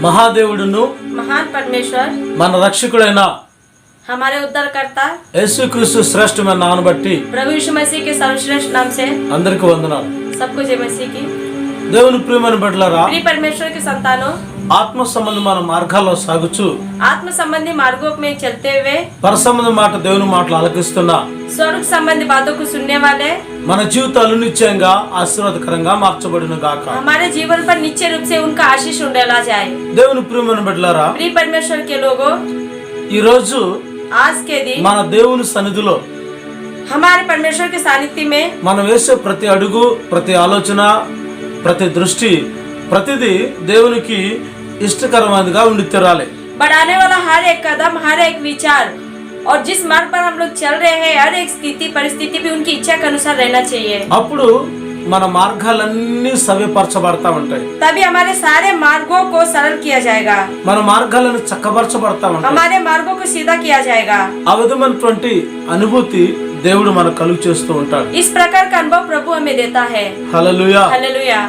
మహాదేవుడును महान परमेश्वर మన రక్షకుడైన हमारे उद्धारकर्ता యేసుక్రీస్తు శ్రేష్టమైన నామమును బట్టి प्रभु यीशु मसीह के सर्वश्रेष्ठ नाम से అందరికీ వందనాలు। सबको जय मसीह की। దేవుని ప్రియమైన బిడ్డలారా, प्रिय परमेश्वर के संतानों, ఆత్మ సంబంధమైన మార్గాల్లో సాగుచు आत्म संबंधी मार्गों में चलते हुए పర సంబంధ మాట దేవుని మాటలు ఆలకిస్తున్న स्वर्ग संबंधी बातों को सुनने वाले మన జీవితాలు నిత్యంగా ఆశీర్వాదకరంగా మార్చబడును గాక। हमारे जीवन पर निश्चय रूप से उनका आशीष उंडेला जाए। దేవుని ప్రియమైన బిడ్డలారా, प्रिय परमेश्वर के लोगों, ఈ రోజు आज के दिन మన దేవుని సన్నిధిలో हमारे परमेश्वर के सानिध्य में మనం వేసే ప్రతి అడుగు, ప్రతి ఆలోచన, ప్రతి దృష్టి, ప్రతిదీ దేవునికి ఇష్టకరమైనదిగా ఉండి తీరాలి। बढ़ाने वाला हर एक कदम, हर एक विचार और जिस मार्ग पर हम लोग चल रहे हैं, हर एक स्थिति परिस्थिति भी उनकी इच्छा के अनुसार रहना चाहिए। అప్పుడు మన మార్గాలన్నీ సవ్యపరచబడతా ఉంటాయి। तभी हमारे सारे मार्गों को सरल किया जाएगा, మన మార్గాలను చక్కబరచబడతా ఉంటాయి। हमारे मार्गों को सीधा किया जाएगा। ఆ విధమైనటువంటి అనుభూతి దేవుడు మనకు కలుగు చేస్తూ ఉంటాడు। इस प्रकार का अनुभव प्रभु हमें देता है। హల్లెలూయా। हालेलुया।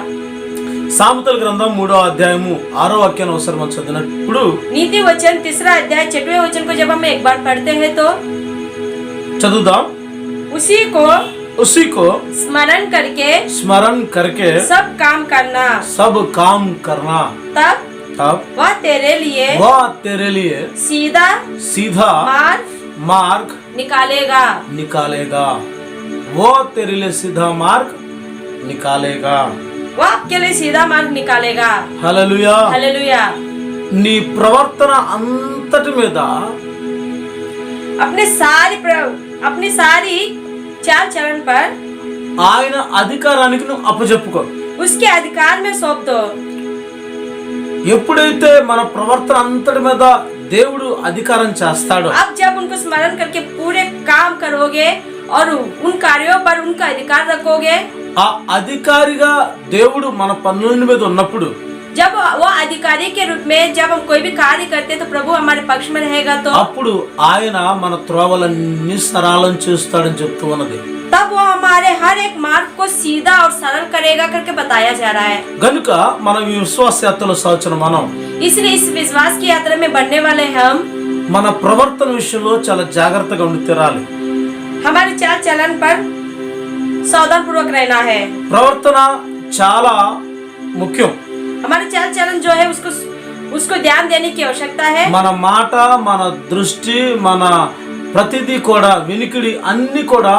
సామెతల గ్రంథం 3వ అధ్యాయము 6వ వాక్యాన్ని ఒకసారి మనం చదివినప్పుడు, नीति वचन 3रा अध्याय 6वें वचन को जब हम एक बार पढ़ते हैं तो చదువుదాం। उसी को स्मरण करके स्मरण करके सब काम करना, सब काम करना, तब वह तेरे लिए सीधा सीधा मार्ग निकालेगा। वो तेरे लिए सीधा मार्ग निकालेगा। वह आपके लिए सीधा मार्ग निकालेगा। హల్లెలూయా। हालेलुया। నీ ప్రవర్తన అంతటి మీద अपनी सारी चाल चलन पर ఆయన అధికారానికి నువ్వు అప్పచెప్పుకో। उसके अधिकार में सौंप दो। ఎప్పుడైతే మన ప్రవర్తన అంతటి మీద దేవుడు అధికారం చేస్తాడో, अब जब उनको स्मरण करके पूरे काम करोगे और उन कार्यों पर उनका अधिकार रखोगे, ఆ అధికారిగా దేవుడు మన పనుల మీద ఉన్నప్పుడు, जब वो अधिकारी के रूप में जब हम कोई भी कार्य करते तो प्रभु हमारे पक्ष में रहेगा, तो అప్పుడు ఆయన మన త్రోవలన్నీ సరళం చేస్తాడని చెప్తూ ఉన్నది। तब वो हमारे हर एक मार्ग को सीधा और सरल करेगा करके बताया जा रहा है। గనుక మనం ఈ విశ్వాస యాత్రలో సాగుతున్న మనం इसलिए इस विश्वास की यात्रा में बढ़ने वाले हम మన ప్రవర్తన విషయంలో చాలా జాగ్రత్తగా ఉండి తీరాలి। हमारे चाल चलन पर सावधान पूर्वक रहना है। ప్రవర్తన చాలా ముఖ్యం। हमारे चाल चलन जो है उसको ध्यान देने की आवश्यकता है। మన మాట, మన దృష్టి, మన ప్రతిదీ కూడా, వినికిడి అన్ని కూడా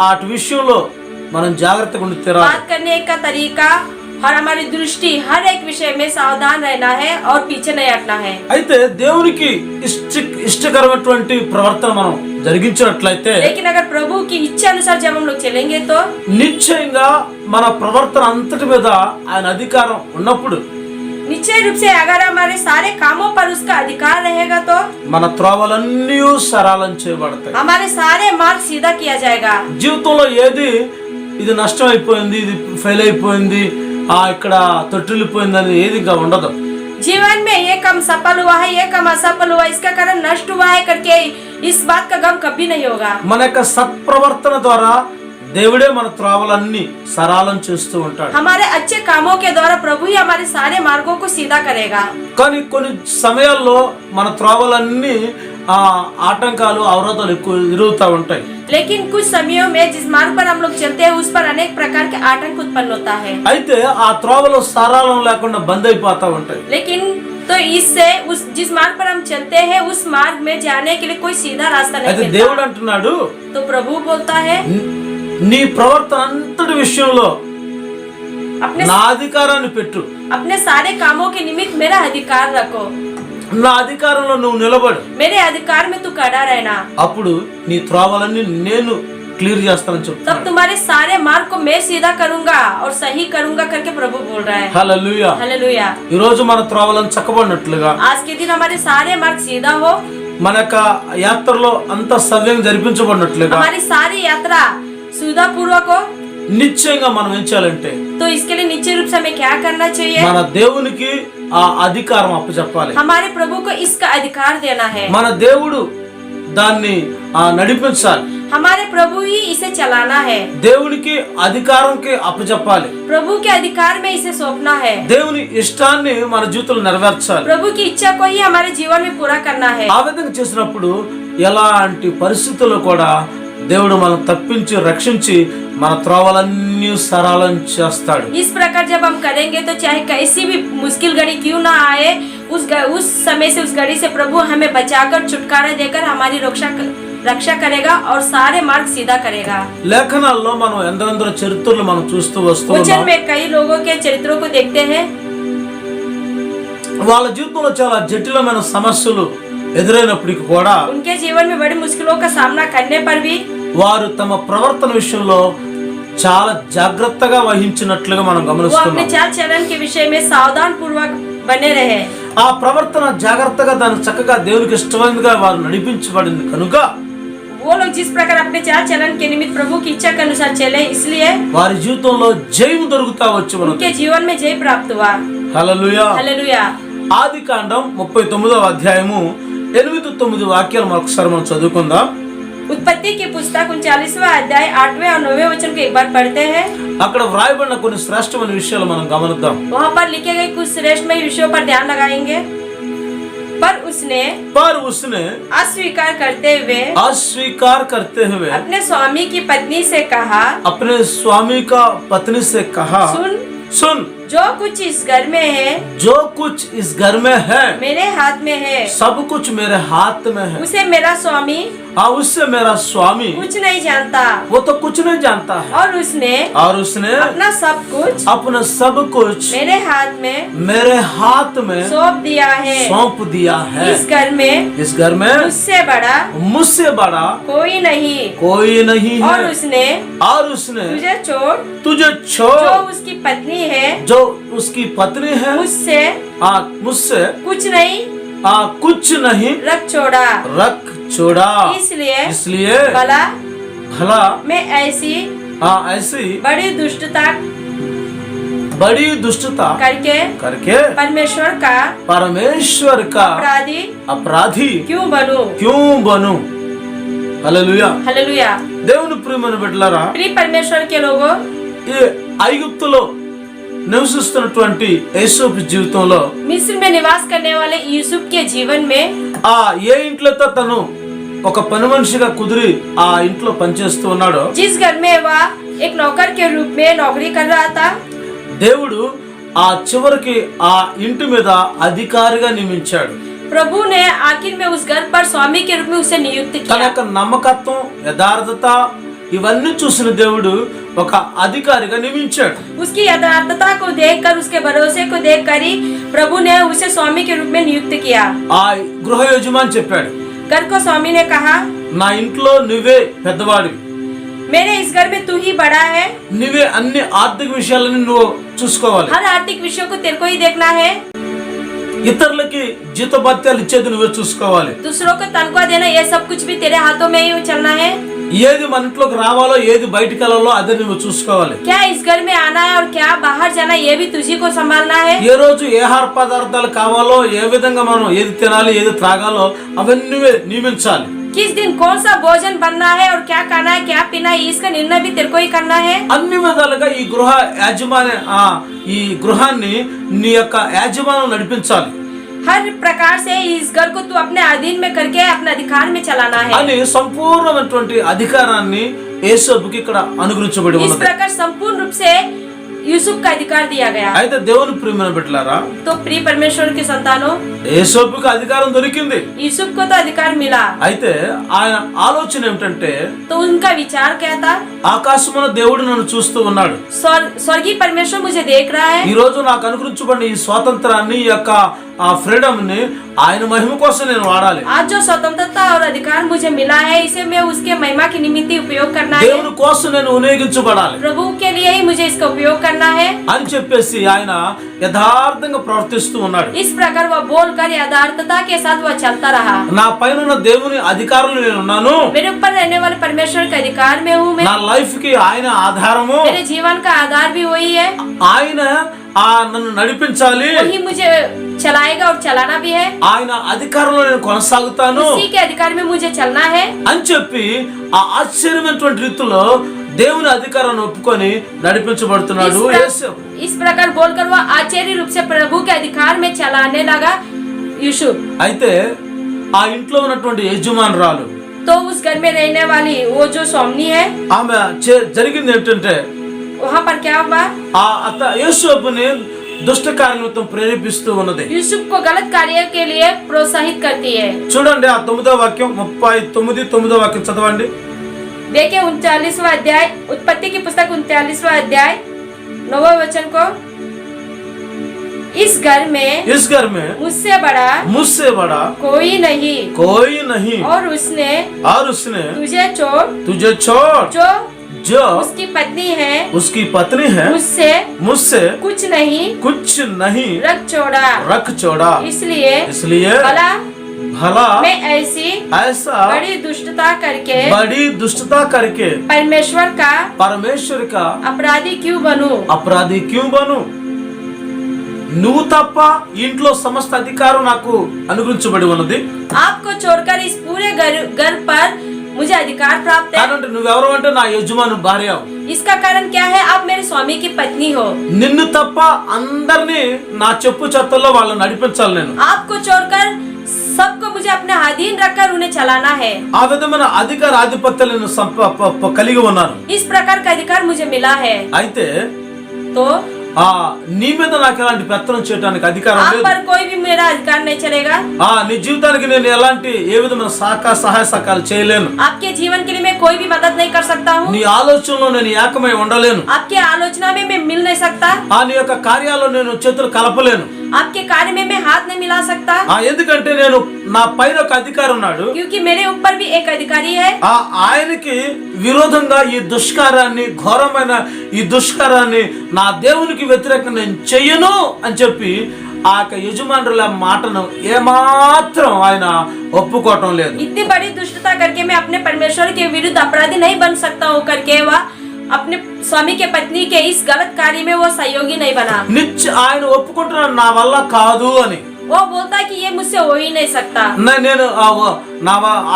ఆటి విషయంలో మనం జాగ్రత్తగా ఉండి తీరాలి। बात करने का तरीका और हमारी दृष्टि हर एक विषय में सावधान रहना है और पीछे नहीं हटना है। అయితే దేవునికి ఇష్టకరమైనటువంటి ప్రవర్తన మనం జరిగించినట్లయితే, लेकिन अगर प्रभु की इच्छा अनुसार जब हम लोग चलेंगे तो నిశ్చయంగా మన ప్రవర్తన అంతటి మీద ఆయన అధికారం ఉన్నప్పుడు, निश्चय रूप से अगर हमारे सारे कामों पर उसका अधिकार रहेगा तो మన త్రోవలన్నీ సరళం చేయబడతాయి। हमारे सारे मार्ग सीधा किया जाएगा। జీవితంలో ఏది ఇది నష్టం అయిపోయింది, ఇది ఫెయిల్ అయిపోయింది, ఇక్కడ తొట్టిల్లిపోయింది అని ఏది ఇంకా ఉండదు। जीवन में ये काम सफल हुआ है, ये काम असफल हुआ, इसका कारण नष्ट हुआ है करके इस बात का गम कभी नहीं होगा। మన యొక్క సత్ప్రవర్తన ద్వారా దేవుడే మన త్రోవలన్నీ సరళం చేస్తూ ఉంటాడు। हमारे अच्छे कामों के द्वारा प्रभु ही हमारे सारे मार्गों को सीधा करेगा। కానీ కొన్ని సమయాల్లో మన త్రోవలన్నీ ఆటంకాలు, అవరోధాలు ఎక్కువ ఎదురవుతా ఉంటాయి। लेकिन कुछ समयों में जिस मार्ग पर हम लोग चलते हैं उस पर अनेक प्रकार के आतंक उत्पन्न होता है। అయితే ఆ త్రోవలో సరళం లేకుండా బంద్ అయిపోతా ఉంటాయి। लेकिन तो इससे जिस मार्ग पर हम चलते हैं उस मार्ग में जाने के लिए कोई सीधा रास्ता नहीं అయితే मिलता। దేవుడు అంటున్నాడు, तो प्रभु बोलता है, నీ ప్రవర్తన అంతటి విషయంలో अपने నా అధికారాన్ని పెట్టు, अपने सारे कामों के निमित्त मेरा अधिकार रखो, నా అధికారంలో నువ్వు నిలబడు, मेरे अधिकार में तू खड़ा रहना, అప్పుడు నీ త్రోవలన్నీ నేను క్లియర్ చేస్తానని तब చెప్తున్నాడు। तुम्हारे सारे मार्ग को मैं सीधा करूंगा और सही करूंगा करके प्रभु बोल रहा है। హల్లెలూయా। हालेलुया। ఈ రోజు మన త్రోవలను చక్కబడినట్లుగా, आज के दिन हमारे सारे मार्ग सीधा हो, మన యొక్క యాత్రలో అంత సవ్యం జరిపించబడినట్లుగా, हमारी सारी यात्रा सुविधा पूर्वक हो, నిశ్చయంగా మనం ఏం చేయాలంటే तो इसके लिए निश्चय रूप से हमें क्या करना चाहिए? మన దేవునికి ఆ అధికారం అప్పచెప్పాలి। हमारे प्रभु को इसका अधिकार देना है। మన దేవుడు దాన్ని నడిపించాలి। हमारे प्रभु ही इसे चलाना है, దేవునికి అధికారంకి అప్పచెప్పాలి. प्रभु के अधिकार में इसे सौंपना है, దేవుని ఇష్టాన్ని మన జీవితంలో నెరవేర్చాలి. प्रभु की इच्छा को ही हमारे जीवन में पूरा करना है। ఆ విధంగా చేసినప్పుడు ఎలాంటి పరిస్థితుల్లో కూడా దేవుడు మనం తప్పించి రక్షించి మన త్రోవలన్నీ సరళం చేస్తాడు. इस प्रकार जब हम करेंगे तो चाहे कैसी भी मुश्किल घड़ी क्यों ना आए, उस समय से उस घड़ी से प्रभु हमें बचाकर छुटकारा देकर हमारी रक्षा करेगा और सारे मार्ग सीधा करेगा। లేఖనాల్లో మనం ఎందరెందరో చరిత్రలు మనం చూస్తూ వస్తూ वचन ఉన్నాం. में कई लोगों के चरित्रों को देखते हैं, వాళ్ళ జీవితంలో చాలా జటిలమైన సమస్యలు ఎదురైనప్పటికీ కూడా उनके जीवन में बड़ी मुश्किलों का सामना करने पर भी వారు తమ ప్రవర్తన విషయంలో చాలా జాగ్రత్తగా వహించినట్లుగా మనం वो अपने గమనిస్తున్నాం. चाल चलन के विषय में सावधान पूर्वक बने रहे। ఆ ప్రవర్తన జాగ్రత్తగా దాన్ని చక్కగా దేవునికి ఇష్టమైనదిగా వారు నడిపించబడింది కనుక वो लोग जिस प्रकार अपने चाल चलन के निमित्त प्रभु की इच्छा के अनुसार चले, इसलिए వారి జీవితంలో జయం దొరుకుతా వచ్చి మనకు. उनके जीवन में जय प्राप्त हुआ। హల్లెలూయా. हालेलुया। ఆదికాండం 39వ అధ్యాయము 8-9 వాక్యాలు మరొకసారి మనం చదువుకుందాం. उत्पत्ति की पुस्तक 39वां अध्याय 8वें और 9वें वचन को एक बार पढ़ते हैं। అక్కడ వ్రాయబడిన కొన్ని శ్రేష్టమైన విషయాలు మనం గమనిద్దాం. वहाँ पर लिखे गए कुछ श्रेष्ठमय विषयों पर ध्यान लगाएंगे। पर उसने अस्वीकार करते हुए अपने स्वामी की पत्नी से कहा, अपने स्वामी का पत्नी से कहा, सुन जो कुछ इस घर में है, जो कुछ इस घर में है मेरे हाथ में है, सब कुछ मेरे हाथ में है। उसे मेरा स्वामी उससे मेरा स्वामी कुछ नहीं जानता, वो तो कुछ नहीं जानता है। और उसने अपना सब कुछ मेरे हाथ में सौंप दिया है। इस घर में मुझसे बड़ा कोई नहीं है। और उसने तुझे छोड़ जो उसकी पत्नी है मुझसे कुछ नहीं रख छोड़ा। इसलिए भला मैं ऐसी बड़ी दुष्टता करके परमेश्वर का अपराधी क्यों बनूं। హల్లెలూయా. हालेलुया। దేవుని ప్రియమైన బిడ్డలారా, प्रिय परमेश्वर के लोगों, ఈ ఐగుప్తులో నివసిస్తున్నటువంటి యేసోపు జీవితంలో मिस्र में निवास करने वाले यूसुफ के जीवन में ఏ ఇంట్లోతో తను ఒక పని మనిషిగా కుదిరి ఆ ఇంట్లో పనిచేస్తూ ఉన్నాడో, जिस घर में वह एक नौकर के रूप में नौकरी कर रहा था, దేవుడు ఆ చివరికి ఆ ఇంటి మీద అధికారిగా నియమించాడు. प्रभु ने आखिर में उस घर पर स्वामी के रूप में उसे नियुक्त తన किया। యొక్క నమ్మకత్వం, యథార్థత ఇవన్నీ చూసిన దేవుడు ఒక అధికారిగా నియమించాడు. उसकी यथार्थता को देखकर, उसके भरोसे को देखकर ही प्रभु ने उसे स्वामी के रूप में नियुक्त किया। ఆ గృహ యజమాని చెప్పాడు, घर को स्वामी ने कहा, నా ఇంట్లో నువ్వే పెద్దవాడివి, मेरे इस घर में तू ही बड़ा है, నువ్వే అన్ని ఆర్థిక విషయాలని నువ్వు చూసుకోవాలి, हर आर्थिक विषयों को तेरे को ही देखना है, ఇతరులకి జీతభత్యాలు ఇచ్చేది నువ్వే చూసుకోవాలి, दूसरों को तनख्वाह देना ये सब कुछ भी तेरे हाथों में ही चलना है। ఏది మన ఇంట్లోకి రావాలో ఏది బయటికి వెళ్ళాలో అదే నువ్వు చూసుకోవాలి. क्या इस घर में आना है और क्या बाहर जाना, ये भी तुझी को संभालना है। ఏ రోజు ఏ ఆహార పదార్థాలు కావాలో, ఏ విధంగా మనం ఏది తినాలి ఏది త్రాగాలో అవన్నీ నువ్వే నియమించాలి. किस दिन कौन सा भोजन बनना है और क्या खाना है क्या पीना है, इसका निर्णय भी तेरे को ही करना है। అన్ని విధాలుగా ఈ గృహ యాజమాన్య ఈ గృహాన్ని నీ యొక్క యాజమాన్యం నడిపించాలి. हर प्रकार से इस घर को तू अपने अधीन में करके अपने अधिकार में चलाना है। అని సంపూర్ణమైనటువంటి అధికారాన్ని యేసోపుకి ఇక్కడ అనుగ్రహించబడి इस ఉన్నది. प्रकार संपूर्ण रूप से यूसुफ का अधिकार दिया गया। అయితే దేవుని ప్రియమైన బిడ్డలారా, तो प्रिय परमेश्वर के संतानों, యేసోపుకి అధికారం దొరికింది. यूसुफ को तो अधिकार मिला। అయితే ఆయన ఆలోచన ఏమిటంటే, तो उनका विचार क्या था? ఆకాశమున దేవుడు నన్ను చూస్తూ ఉన్నాడు, स्वर्गीय परमेश्वर मुझे देख रहा है। ఈ రోజు నాకు అనుగ్రహించబడిన ఈ స్వాతంత్రాన్ని, ఈ యొక్క ఫ్రీడమ్ ని ఆయన మహిమ కోసం నేను వాడాలి. आज जो स्वतंत्रता और अधिकार मुझे मिला है, इसे मैं उसके महिमा की निमित्त उपयोग करना है। దేవుని కోసం నేను వినియోగించబడాలి प्रभु के लिए ही मुझे इसका उपयोग करना है అని చెప్పేసి ఆయన యథార్థంగా ప్రవర్తిస్తూ ఉన్నాడు. इस प्रकार वह बोलकर यथार्थता के साथ वह चलता रहा। నా పైన ఉన్న దేవుని అధికారులు నేను ఉన్నాను, मेरे ऊपर रहने वाले परमेश्वर के अधिकार में हूँ मैं। నా లైఫ్ కి ఆయన ఆధారము, मेरे जीवन का आधार भी वही है, ఆయన నన్ను నడిపించాలి, वही मुझे चलाएगा और चलाना भी है, ఆయన అధికారంలో నేను కొనసాగుతాను उसी के अधिकार में मुझे चलना है। అని చెప్పి ఆ ఆశ్చర్యమైనటువంటి రీతిలో దేవుని అధికారాన్ని ఒప్పుకొని నడిపించబడుతున్నాడు యేసేపు. इस प्रकार बोलकर वो आश्चर्य रूप से प्रभु के अधिकार में चलाने लगा यूसुफ। అయితే ఆ ఇంట్లో ఉన్నటువంటి యజమానురాలు, तो उस घर में रहने वाली वो जो स्वामिनी है, ఆమె జరిగింది ఏంటంటే वहाँ पर क्या हुआ, ఆ అత్త యేసేపుని దుష్ట కార్యనిమిత్తం ప్రేరేపిస్తూ ఉన్నది. यूसुफ को गलत कार्य के लिए प्रोत्साहित करती है। చూడండి ఆ 9వ వాక్యం 39వ వాక్యం చదవండి. देखिए 39वां अध्याय, उत्पत्ति की पुस्तक 39वां अध्याय 9वें वचन को, इस घर में मुझसे बड़ा कोई नहीं और उसने तुझे छोड़ जो उसकी पत्नी है मुझसे कुछ नहीं रख छोड़ा, इसलिए भला मैं ऐसा बड़ी दुष्टता करके परमेश्वर का अपराधी क्यों बनूं? నువ్వు తప్ప ఇంట్లో సమస్త అధికారం నాకు అనుగ్రహించబడి ఉన్నది. आपको छोड़कर इस पूरे घर पर मुझे अधिकार प्राप्त है. అంటే నువ్వెవరు అంటే నా యజమాని భార్య. इसका कारण क्या है? आप मेरे स्वामी की पत्नी हो. నిన్ను తప్ప అందరినీ నా చెప్పు చెత్తల్లో వాళ్ళని నడిపించాలి నేను. आपको छोड़कर सबको मुझे अपने अधीन रखकर उन्हें चलाना है. ఆ విధమైన అధికార ఆధిపత్యాలను కలిగి ఉన్నాను. इस प्रकार का अधिकार मुझे मिला है. అయితే तो నీ మీద నాకు ఎలాంటి పెత్తనం చేయడానికి అధికారం లేదు. आप पर कोई भी मेरा अधिकार नहीं चलेगा. నీ జీవితానికి నేను ఎలాంటి ఏ విధమైన సహాయ సహకారాలు చేయలేను. आपके जीवन के लिए मैं कोई भी मदद नहीं कर सकता हूँ. నీ ఆలోచనలో నేను ఏకమై ఉండలేను. आपके आलोचना में मैं मिल नहीं सकता. నీ యొక్క కార్యాల్లో నేను చేతులు కలపలేను. आपके कार्य में मैं हाथ नहीं मिला सकता. ఎందుకంటే నేను నా పైన ఒక అధికారి ఉన్నాడు. क्योंकि मेरे ऊपर भी एक अधिकारी है. ఆయనకి విరోధంగా ఈ దుష్కారాన్ని, ఘోరమైన ఈ దుష్కారాన్ని నా దేవునికి వ్యతిరేకంగా నేను చెయ్యను అని చెప్పి ఆ యజమానుల మాటను ఏమాత్రం ఆయన ఒప్పుకోవటం లేదు. इतनी बड़ी दुष्टता करके मैं अपने परमेश्वर के विरुद्ध अपराधी नहीं बन सकता हूँ करके वह अपने स्वामी के पत्नी के इस गलत कार्य में वो सहयोगी नहीं बना. ఆయన ఒప్పుకుంటున్నాడు నా వల్ల కాదు అని. वो बोलता है कि ये मुझसे हो ही नहीं सकता. నేను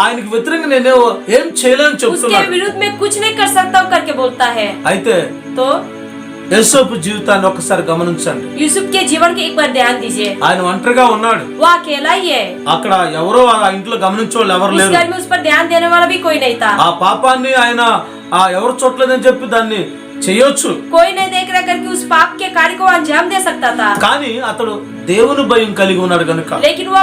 ఆయనకి వ్యతిరేకంగా నేను ఏం చేయలేను చెప్తున్నాడు. उसके विरुद्ध में कुछ नहीं कर सकता करके बोलता है. అయితే तो యేసేపు జీవితాన్ని ఒకసారి గమనించండి. యూసుఫ్ के जीवन के एक बार ध्यान दीजिए. ఆయన ఒంటరిగా ఉన్నాడు. वो अकेला ही है. అక్కడ ఎవరో ఆ ఇంట్లో గమనించేవాళ్ళు ఎవరు లేరు. उस घर में उस पर ध्यान देने वाला भी कोई नहीं था. ఆ పాపాన్ని ఆయన ఎవరు చూడలేదని చెప్పి దాన్ని చేయొచ్చు. कोई नहीं देख रहा करके उस पाप के कार्य को अंजाम दे सकता था. కానీ అతడు దేవుని భయం కలిగి ఉన్నాడు గనుక. लेकिन वो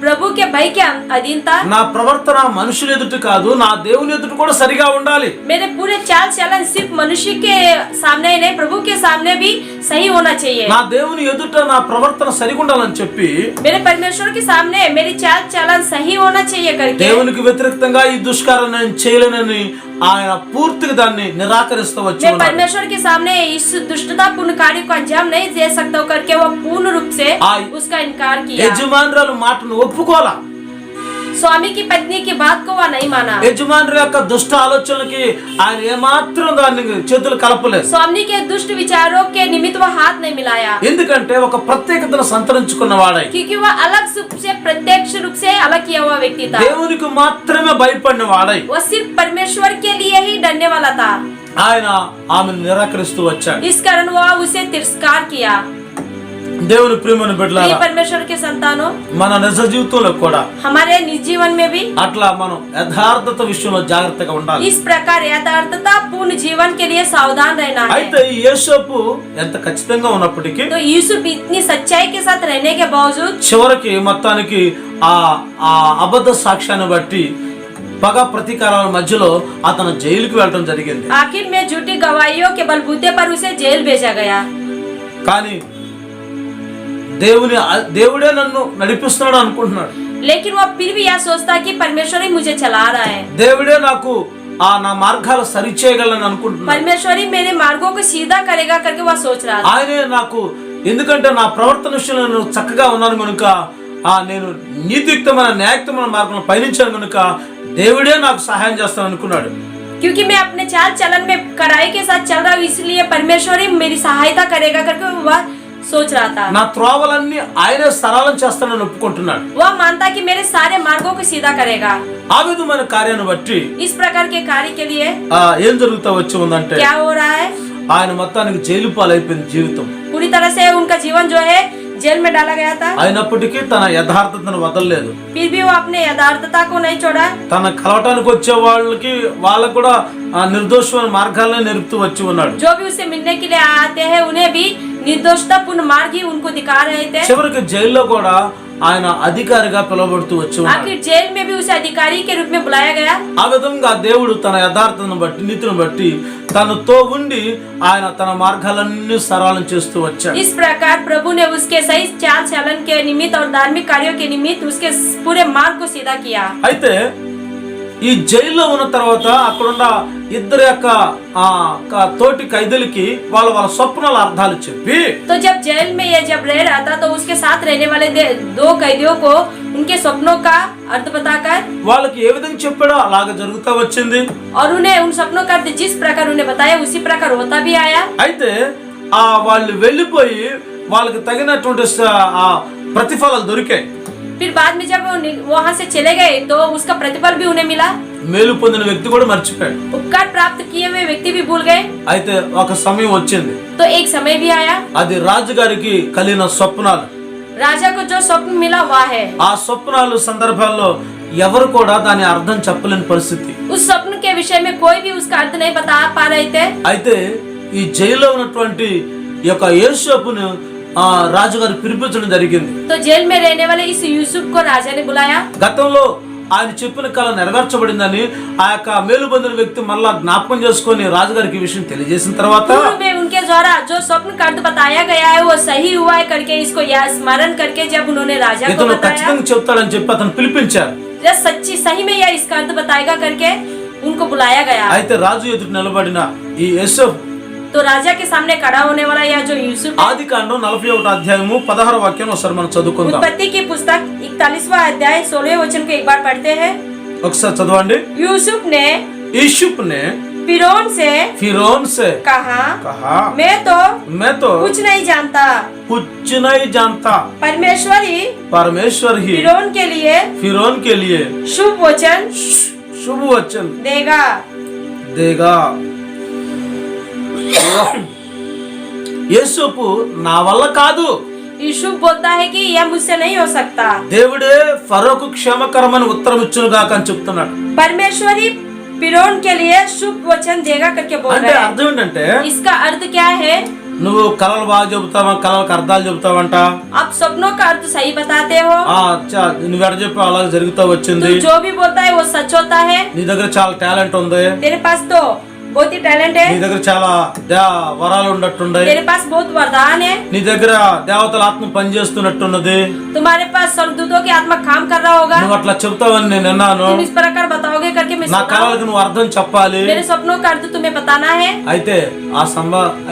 प्रभु के भय के अधीन था. నా ప్రవర్తన మనుషుల ఎదుట కాదు, నా దేవుని ఎదుట కూడా సరిగా ఉండాలి. मेरे पूरे चाल चलन सिर्फ मनुष्य के सामने नहीं, प्रभु के सामने भी सही होना चाहिए. నా దేవుని ఎదుట నా ప్రవర్తన సరిగా ఉండాలని చెప్పి मेरे परमेश्वर के सामने मेरी चाल चलन सही होना चाहिए करके దేవునికి వ్యతిరేకంగా ఈ దుష్కారాన్ని నేను చేయలేనని ఆయన పూర్తిగా దాన్ని నిరాకరిస్తూ వచ్చాడు. मैं परमेश्वर के सामने इस दुष्टतापूर्ण कार्य को अंजाम नहीं दे सकता करके वो पूर्ण रूप से उसका इनकार किया. యజమానురాలు మాటను ఒప్పుకోలా. स्वामी की पत्नी की बात को वह नहीं माना. యజమానుల యొక్క దుష్ట ఆలోచనలకి ఆయన ఏమాత్రం దాన్ని చేతులు కలపలేదు. स्वामी के दुष्ट विचारों के निमित्त वह हाथ नहीं मिलाया. ఎందుకంటే ఒక ప్రత్యేకతను సంతరించుకున్నవాడై, क्योंकि वह अलग रूप से प्रत्यक्ष रूप से अलग किया हुआ व्यक्ति था. దేవునికి మాత్రమే భయపడినవాడై, वह सिर्फ परमेश्वर के लिए ही डरने वाला था. ఆయన ఆమెను నిరాకరిస్తూ వచ్చాడు. इस कारण वह उसे तिरस्कार किया. దేవుని ప్రియమైన బిడ్డలారా, परमेश्वर के संतानों, మన నిజ జీవితంలో కూడా हमारे निज जीवन में भी అట్లా మనం యథార్థత విషయంలో జాగ్రత్తగా ఉండాలి. इस प्रकार यथार्थता पूर्ण जीवन के लिए सावधान रहना है. అయితే యేసేపు ఎంత ఖచ్చితంగా ఉన్నప్పటికీ, तो यूसुफ इतनी सच्चाई के साथ रहने के बावजूद చివరికి మొత్తానికి ఆ అబద్ధ సాక్ష్యాన్ని బట్టి పగ ప్రతీకారాల మధ్యలో అతను జైలుకి వెళ్ళడం జరిగింది. आखिर में झूठी गवाहियों के बलबूते पर उसे जेल भेजा गया. కానీ దేవుడే నన్ను నడిపిస్తున్నాడు అనుకుంటున్నాడు. लेकिन वो फिर भी यह सोचता कि परमेश्वर ही मुझे चला रहा है. దేవుడే నాకు నా మార్గాలు సరి చేయగలను అనుకుంటున్నాడు. परमेश्वर ही मेरे मार्गों को सीधा करेगा करके वो सोच रहा था. ఆయనే నాకు, ఎందుకంటే నా ప్రవర్తన విషయంలో నేను చక్కగా ఉన్నాను కనుక, నేను నీతియుక్తమైన న్యాయయుక్తమైన మార్గంలో పయనించాను కనుక దేవుడే నాకు సహాయం చేస్తాను అనుకున్నాడు. क्योंकि मैं अपने चाल चलन में कड़ाई के साथ चल रहा हूँ, इसलिए परमेश्वर ही मेरी सहायता करेगा करके वह सोच रहा था। నా త్రోవలన్నీ ఆయనే సరళం చేస్తానని ఒప్పుకుంటున్నాడు. वह मानता कि मेरे सारे मार्गों को सीधा करेगा। ఆ విధమైన కార్యాన్ని బట్టి इस प्रकार के कार्य के लिए ఏం జరుగుతా వచ్చి ఉందంటే क्या हो रहा है, ఆయన మొత్తానికి జైలు పాలైపోయింది జీవితం. पूरी तरह से उनका जीवन जो है जेल में डाला गया था। అయినప్పటికీ తన యథార్థతను వదలలేదు. फिर भी वो अपने यथार्थता को नहीं छोड़ा। తన కలవటానికి వచ్చే వాళ్ళకు కూడా నిర్దోషమైన మార్గాలను నేర్పుతూ వచ్చి ఉన్నాడు. जो भी उससे मिलने के लिए आते हैं उन्हें भी निर्दोषता पूर्ण मार्ग ही उनको दिखा रहे थे। చివరికి జైల్లో కూడా ఆయన అధికారిగా పిలువబడుతూ వచ్చి ఉన్నాడు. आखिर जेल में भी उसे अधिकारी के रूप में बुलाया गया। ఆ విధంగా దేవుడు తన యథార్థతను బట్టి నీతిని బట్టి తనతో ఉండి ఆయన తన మార్గాలన్నీ సరళం చేస్తూ వచ్చాడు. इस प्रकार प्रभु ने उसके सही चाल चलन के निमित्त और धार्मिक कार्यों के निमित्त उसके पूरे मार्ग को सीधा किया। అయితే ఈ జైల్లో ఉన్న తర్వాత అక్కడున్న ఇద్దరు యొక్క తోటి ఖైదీలకి వాళ్ళ స్వప్నాల అర్థాలు చెప్పి तो जब जेल में ये जब रह रहा था तो उसके साथ रहने वाले दो कैदियों को उनके सपनों का अर्थ बताकर వాళ్ళకి ఏ విధంగా చెప్పాడో అలాగే జరుగుతూ వచ్చింది. और उन्हें उन सपनों का अर्थ जिस प्रकार उन्हें बताया उसी प्रकार होता भी आया। అయితే వాళ్ళు వెళ్ళిపోయి వాళ్ళకి తగినటువంటి ప్రతిఫలాలు దొరికాయి. फिर बाद में जब वहाँ से चले गए तो उसका प्रतिफल भी उन्हें मिला। మేలు పొందిన వ్యక్తి కూడా మర్చిపోయాడు. उपकार प्राप्त किए हुए व्यक्ति भी भूल गए। అయితే ఒక సమయం వచ్చింది, तो एक समय भी आया, అది రాజుగారికి కలిగిన స్వప్నాలు. राजा को जो स्वप्न मिला वह है। ఆ స్వప్నాలు సందర్భాల్లో ఎవరు కూడా దాని అర్థం చెప్పలేని పరిస్థితి. उस स्वप्न के विषय में कोई भी उसका अर्थ नहीं बता पा रहे थे। అయితే ఈ జైల్లో ఉన్నటువంటి ఈ యొక్క యేసోపును రాజుగారు పిలిపించడం జరిగింది. तो जेल में रहने वाले इस यूसुफ को राजा ने बुलाया। గతంలో ఆయన చెప్పిన కళ నెరవేర్చబడిందని ఆ యొక్క మేలు పొందిన వ్యక్తి మళ్ళా జ్ఞాపకం చేసుకొని రాజుగారికి ఈ విషయం తెలియజేసిన తర్వాత पूर्व में उनके द्वारा जो स्वप्न का अर्थ बताया गया है वो सही हुआ है करके इसको याद स्मरण करके जब उन्होंने राजा को ఇతను बताया, ఖచ్చితంగా చెప్తాడని చెప్పి అతను పిలిపించారు. जब सच्ची सही में यह इसका अर्थ बताएगा करके उनको बुलाया गया। అయితే రాజు ఎదుట నిలబడిన ఈ యేసోపు तो राजा के सामने खड़ा होने वाला यह जो यूसुफ है, ఆదికాండం 41 అధ్యాయము 16 వాక్యం ఒకసారి మనం చదువుకుందాం. उत्पत्ति की पुस्तक 41वां अध्याय 16वें वचन को एक बार पढ़ते हैं। ఒకసారి చదవండి. यूसुफ ने यूसुफ ने फिरौन से कहा मैं तो कुछ नहीं जानता, परमेश्वर ही फिरौन के लिए शुभ वचन देगा. యేసోపు నా వల్ల కాదు. यूसुफ बोलता है कि यह मुझसे नहीं हो सकता. దేవుడే ఫరోకు క్షేమకరమైన ఉత్తరం ఇచ్చును గాక అని చెప్తున్నాడు. परमेश्वर ही फिरौन के लिए शुभ वचन देगा करके बोल అంటే रहा है. అర్థం ఏంటంటే इसका अर्थ क्या है? నువ్వు కలలు బాగా చెబుతావా, కలలకు అర్థాలు చెబుతావంట. आप सपनों का अर्थ सही बताते हो. నువ్వు ఎడ చెప్పి అలా జరుగుతూ వచ్చింది. तू जो भी बोलता है वो सच होता है. నీ దగ్గర చాలా టాలెంట్ ఉంది. तेरे पास तो बहुत ही टैलेंट है. నీ దగ్గర చాలా వరాలు ఉన్నట్టున్నాయి. तेरे पास बहुत वरदान है. నీ దగ్గర దేవతల ఆత్మ పనిచేస్తున్నట్టున్నది. तुम्हारे पास स्वर्गदूतों की आत्मा काम कर रहा होगा. నువ్వు అట్లా చెప్తావని నేను విన్నాను. तुम इस प्रकार बताओगे करके मैं నా सुना. కలలకు నువ్వు అర్థం చెప్పాలి. मेरे सपनों का अर्थ तुम्हें बताना है. అయితే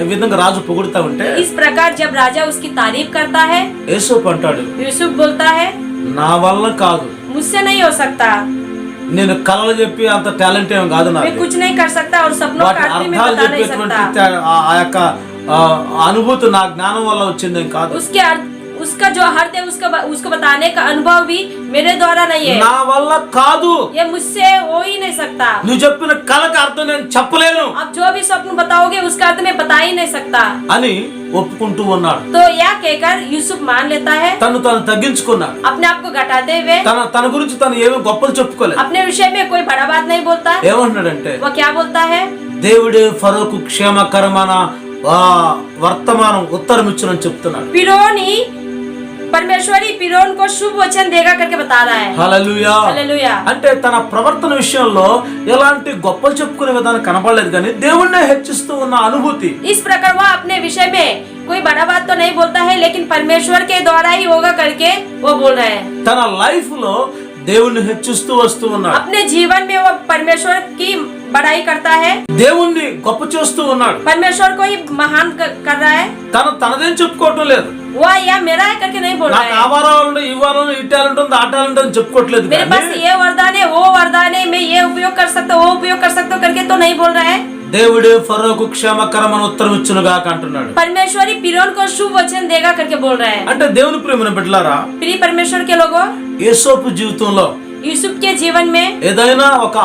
ఈ విధంగా రాజు పొగుడుతా ఉంటే इस प्रकार जब राजा उसकी तारीफ करता है, యేసోపు అంటాడు यूसुफ बोलता है నా వల్ల కాదు, मुझसे नहीं हो सकता, నేను కలలు చెప్పి అంత టాలెంట్ ఏం కాదు मैं నాకు. कुछ नहीं कर सकता और सपनों का వాటి अर्थ भी मैं అర్థాలు बता नहीं చెప్పేటువంటి सकता. ఆ యొక్క అనుభూతి నా జ్ఞానం వల్ల వచ్చిందేం కాదు. उसके अर्थ उसका जो अर्थ है उसको बताने का अनुभव भी मेरे द्वारा नहीं है. నా వల్ల కాదు, ये मुझसे हो ही नहीं सकता. నువ్వు చెప్పిన కళకి అర్థం నేను చెప్పలేను आप जो भी स्वप्न बताओगे उसका अर्थ मैं बता ही नहीं सकता. అని ఒప్పుకుంటూ ఉన్నాడు. तो यह कहकर यूसुफ मान लेता है. తను తగ్గించుకున్నాడు. अपने आप को घटाते हुए తన గురించి తను ఏమీ గొప్పలు చెప్పుకోలేదు. अपने विषय में कोई बड़ा बात नहीं बोलता. ఏమంటున్నాడంటే वह क्या बोलता है? దేవుడే ఫరోకు క్షేమకరమైన వర్తమానం ఉత్తరం ఇచ్చునని చెప్తున్నాడు. परमेश्वरी फिरौन को शुभ वचन देगा करके बता रहा है. హల్లెలూయా. హల్లెలూయా. అంటే తన ప్రవర్తన విషయంలో ఎలాంటి గొప్పలు చెప్పుకునే విధానం కనపడలేదు, కానీ దేవుణ్ణి హెచ్చిస్తూ ఉన్న అనుభూతి. इस प्रकार वह अपने विषय में कोई बड़ा बात तो नहीं बोलता है, लेकिन परमेश्वर के द्वारा ही होगा करके वो बोल रहा है. తన లైఫ్ లో దేవుణ్ణి హెచ్చిస్తూ వస్తూ ఉన్నాడు. अपने जीवन में वो परमेश्वर की बड़ाई करता है, దేవుణ్ణి గొప్ప చేస్తూ ఉన్నాడు. परमेश्वर को ही महान कर रहा है. తనదేం చెప్పుకోవటం లేదు. वह यह मेरा है करके नहीं बोल रहा నాకు है. ఆ వరాలు ఈ వరాలు ఈ టాలెంట్ ఉంది ఆ టాలెంట్ అని చెప్పుకోవట్లేదు. मेरे पास ये वरदान है वो वरदान है, मैं ये उपयोग कर सकता हूँ वो उपयोग कर सकता हूँ करके तो नहीं बोल रहा है. దేవుడే ఫరోకు క్షేమకరమైన ఉత్తరం ఇచ్చునుగాక అంటున్నాడు. परमेश्वर ही फिरौन को शुभ वचन देगा करके बोल रहा है। అంటే దేవుని ప్రియమైన బిడ్డలారా, प्रिय परमेश्वर के लोगों, యేసోపు జీవితంలో यूसुफ के जीवन में ఏదైనా ఒక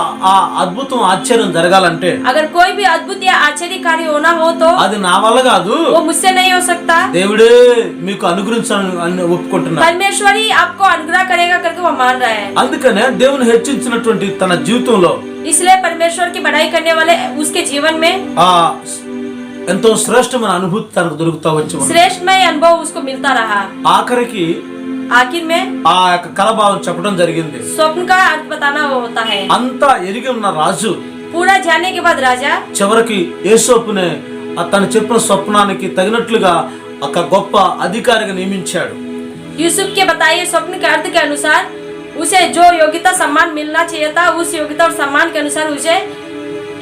అద్భుతం ఆశ్చర్యం జరగాలంటే, अगर कोई भी अद्भुत या आश्चर्य कार्य होना हो तो అది నా వల్ల కాదు, वो मुझसे नहीं हो सकता। దేవుడే మీకు అనుగ్రహించాలని ఒప్పుకుంటున్నాడు. परमेश्वर ही आपको अनुग्रह करेगा करके वो मान रहा है। అందుకనే దేవుని హెచ్చించినటువంటి తన జీవితంలో इसलिए परमेश्वर की बढ़ाई करने वाले उसके जीवन में ఆ ఎంతో శ్రేష్టమైన అనుభూతి తనకు దొరుకుతా వచ్చి श्रेष्ठमय अनुभव उसको मिलता रहा। ఆఖరికి आखिर में ఆ యొక్క కలభావం చెప్పడం జరిగింది. स्वप्न का अर्थ बताना होता है। అంతా ఎరిగి ఉన్న రాజు पूरा जानने के बाद राजा చివరికి యేసోపునే తను చెప్పిన స్వప్నానికి తగినట్లుగా ఒక గొప్ప అధికారిగా నియమించాడు. यूसुफ के बताए स्वप्न के अर्थ के अनुसार उसे जो योग्यता सम्मान मिलना चाहिए था, उस योग्यता और सम्मान के अनुसार उसे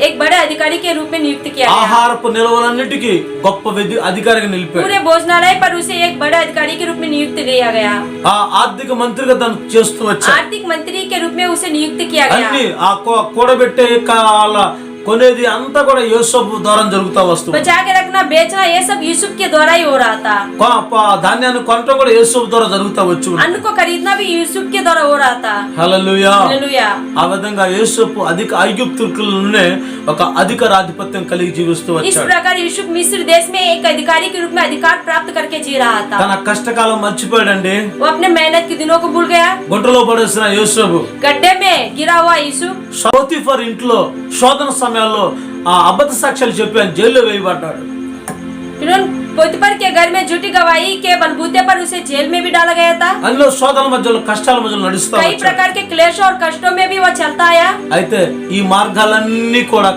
एक बड़े अधिकारी के रूप में नियुक्त किया गया। ఆహారపు నిల్వలన్నిటికీ గొప్ప అధికారిగా నిలిపాడు. पूरे भोजनालय पर उसे एक बड़े अधिकारी के रूप में नियुक्त किया गया। ఆ ఆర్థిక మంత్రిగా తను చేస్తూ వచ్చాడు. आर्थिक मंत्री के रूप में उसे नियुक्त किया गया। అన్ని ఆ కూడబెట్టే కొనేది అంతా కూడా యేసోపు ద్వారా జరుగుతా వస్తుంది. बचा के रखना, बेचना, ये सब यूसुफ के द्वारा ही हो रहा था। ధాన్యాన్ని కొనటం కూడా యేసోపు ద్వారా జరుగుతా వచ్చు. अन्न को खरीदना भी यूसुफ के द्वारा हो रहा था। హల్లెలూయా. हालेलुया। ఆ విధంగా యేసోపు అధిక ఐగుప్తులనే ఒక అధికారాధిపత్యం కలిగి జీవిస్తూ इस వచ్చాడు. प्रकार यूसुफ मिस्र देश में एक अधिकारी के रूप में अधिकार प्राप्त करके जी रहा था। తన కష్టకాలం మర్చిపోయాడండి. वो अपने मेहनत के दिनों को भूल गया। గుంటలో పడేసిన యేసోపు गड्ढे में गिरा हुआ यूसुफ పోతీఫర్ ఇంట్లో శోధన సమయాల్లో ఆ అబద్ధ సాక్ష్యాలు చెప్పి ఆయన జైల్లో వేయబడ్డాడు. पोतीफर के घर में झूठी गवाही के बलबूते पर उसे जेल में भी डाला गया था। అందులో శోధన మధ్యలో కష్టాల మధ్యలో నడుస్తూ कई వచ్చాడు. प्रकार के क्लेश और कष्टों में भी वो चलता आया। అయితే ఈ మార్గాలన్నీ కూడా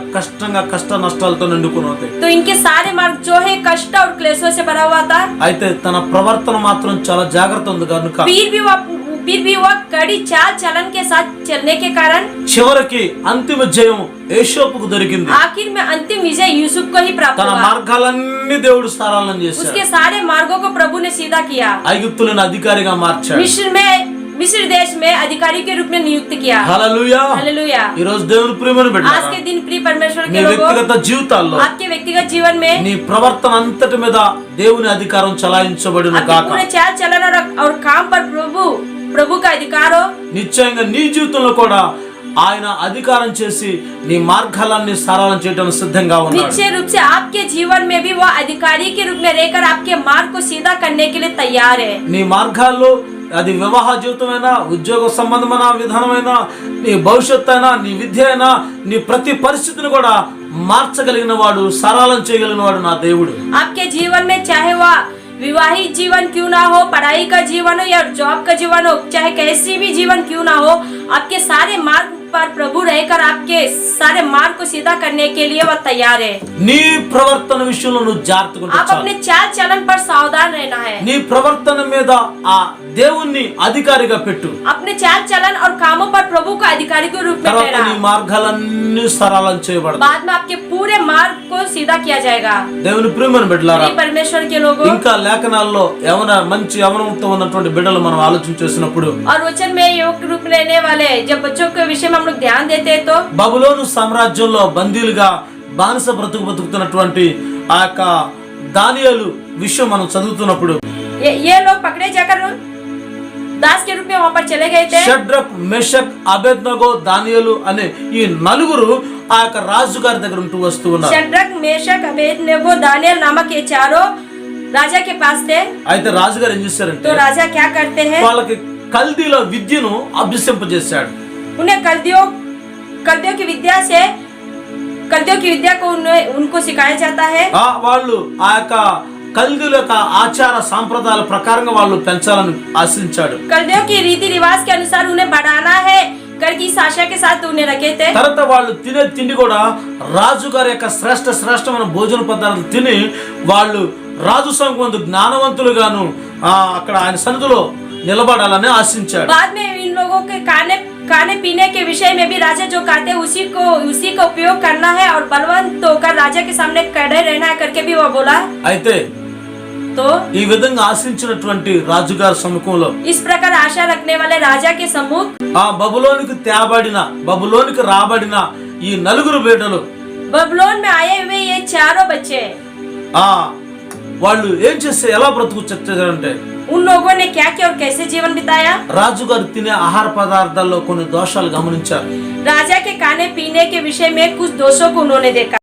కష్ట నష్టాలతో నిండుకుని ఉంటాయి. तो इनके सारे मार्ग जो है कष्ट और क्लेशों से भरा हुआ था। అయితే తన ప్రవర్తన మాత్రం చాలా జాగ్రత్త ఉంది కనుక फिर भी वो कड़ी चाल चलन के साथ चलने के कारण చివరికి అంతిమ జయం యేసోపుకు దొరికింది. आखिर में अंतिम विजय यूसुफ को ही प्राप्त తన हुआ। మార్గాలన్నీ దేవుడు సరళం చేశాడు. उसके सारे मार्गों को प्रभु ने सीधा किया। ఐగుప్తులను అధికారిగా మార్చాడు. मिस्र देश में अधिकारी के रूप में नियुक्त किया। హల్లెలూయా. हालेलुया। ఈ రోజు దేవుని ప్రియమైన బిడ్డలారా, आज के दिन प्रिय परमेश्वर నీ के लोगों, వ్యక్తిగత జీవితాల్లో आपके व्यक्तिगत जीवन में నీ ప్రవర్తన అంతటి మీద దేవుని అధికారం చలాయించబడును आपके గాక. पूरे चाल चलन और काम पर प्रभु का अधिकार हो। నిశ్చయంగా నీ జీవితంలో కూడా ఆయన అధికారం చేసి నీ మార్గాలన్నీ సరళం చేయడానికి సిద్ధంగా ఉన్నాడు. निश्चय रूप से आपके जीवन में भी वो अधिकारी के रूप में रहकर आपके मार्ग को सीधा करने के लिए तैयार है। నీ మార్గాల్లో అది వివాహ జీవితమైనా, ఉద్యోగ సంబంధమైన విధానమైనా, నీ భవిష్యత్తు అయినా, నీ విద్య అయినా, నీ ప్రతి పరిస్థితిని కూడా మార్చగలిగిన వాడు, సరళం చేయగలిగిన వాడు నా దేవుడు. आपके जीवन में चाहे वह विवाहित जीवन क्यों ना हो, पढ़ाई का जीवन हो या जॉब का जीवन हो, चाहे कैसी भी जीवन क्यों ना हो, आपके सारे मार्ग पर प्रभु रहकर आपके सारे मार्ग को सीधा करने के लिए वह तैयार है। నీ ప్రవర్తన విషయంలో నువ్వు జాగ్రత్తగా आप अपने चाल चलन पर सावधान रहना है। నీ ప్రవర్తన మీద ఆ దేవుణ్ణి అధికారిగా పెట్టు. अपने चाल चलन और कामों पर प्रभु का अधिकारी के रूप में తర్వాత ठहरा। నీ మార్గాలన్నీ సరళం చేయబడతాయి. बाद में आपके पूरे मार्ग को सीधा किया जाएगा। దేవుని ప్రియమైన బిడ్డలారా, प्रिय परमेश्वर के लोगों, ఇంకా లేఖనాల్లో మంచి యవనంతో ఉన్నటువంటి బిడ్డలు మనం ఆలోచన చేసినప్పుడు और वचन में योग रूप लेने वाले जब बच्चों के विषय में हम लोग ध्यान देते हैं तो బబులోను సామ్రాజ్యంలో బందీలుగా బానిస బతుకుతున్నటువంటి ఆ యొక్క దానియేలు విషయం మనం చదువుతున్నప్పుడు ये लोग पकड़े जाकर दास के रूप में वहां पर चले गए थे। షడ్రక్, మెషక్, అబేద్నగో, దానియేలు అనే ఈ నలుగురు ఆ యొక్క రాజు గారి దగ్గర ఉంటూ వస్తూ ఉన్నారు. शड्रक, मेशक, अबेदनगो, दानियल नामक ये चारों राजा के पास थे। అయితే రాజుగారు ఏం చేశారంటే तो राजा क्या करते हैं, వాళ్ళకి కల్దీల విద్యను అభ్యసింపజేశాడు. उन्हें कल्दियों की विद्या को उनको सिखाया जाता है। వాళ్ళు ఆ యొక్క కల్దీల యొక్క ఆచార సాంప్రదాయాల ప్రకారంగా వాళ్ళు పెంచాలని ఆశించాడు. कल्दियों की रीति रिवाज के अनुसार उन्हें बढ़ाना है करके इस आशा के साथ उन्हें रखे थे। తర్వాత వాళ్ళు తినే తిండి కూడా రాజుగారి యొక్క శ్రేష్టమైన భోజన పదార్థాలు తిని వాళ్ళు రాజు సంబంధ జ్ఞానవంతులుగాను అక్కడ ఆయన సన్నిధిలో నిలబడాలని ఆశించాడు. बाद में इन लोगों के खाने पीने के विषय में भी राजा जो कहते उसी का उपयोग करना है और बलवंत होकर राजा के सामने खड़े रहना है करके भी वो बोला। అయితే तो ఈ విధంగా ఆశించినటువంటి రాజుగారి సముఖంలో इस प्रकार आशा रखने वाले राजा के सम्मुख బబులోనికి రాబడిన ఈ నలుగురు బిడ్డలు बबलोन में आए हुए ये चारों बच्चे ఆ వాళ్ళు ఏం చేస్తే ఎలా బ్రతుకు చచ్చారంటే उन लोगों ने क्या किया और कैसे जीवन बिताया। రాజుగారు తినే ఆహార పదార్థాల్లో కొన్ని దోషాలు గమనించారు। राजा के खाने पीने के विषय में कुछ दोषों को उन्होंने देखा।